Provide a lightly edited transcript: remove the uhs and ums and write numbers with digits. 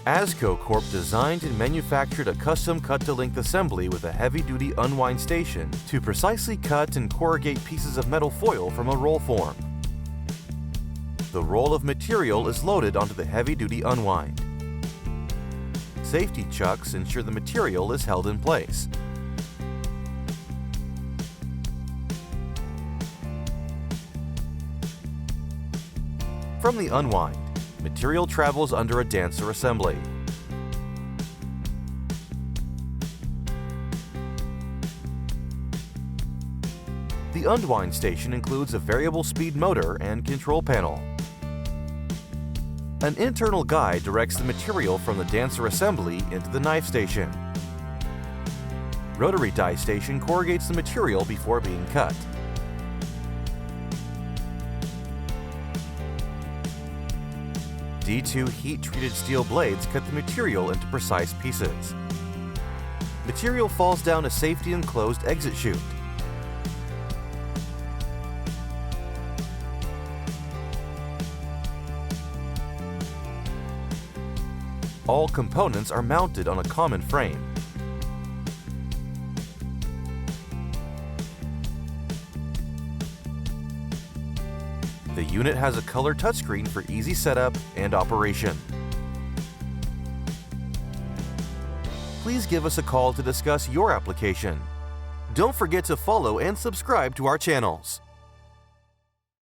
AZCO Corp designed and manufactured a custom cut-to-length assembly with a heavy-duty unwind station to precisely cut and corrugate pieces of metal foil from a roll form. The roll of material is loaded onto the heavy-duty unwind. Safety chucks ensure the material is held in place. From the unwind, material travels under a dancer assembly. The unwind station includes a variable speed motor and control panel. An internal guide directs the material from the dancer assembly into the knife station. Rotary die station corrugates the material before being cut. D2 heat-treated steel blades cut the material into precise pieces. Material falls down a safety-enclosed exit chute. All components are mounted on a common frame. The unit has a color touchscreen for easy setup and operation. Please give us a call to discuss your application. Don't forget to follow and subscribe to our channels.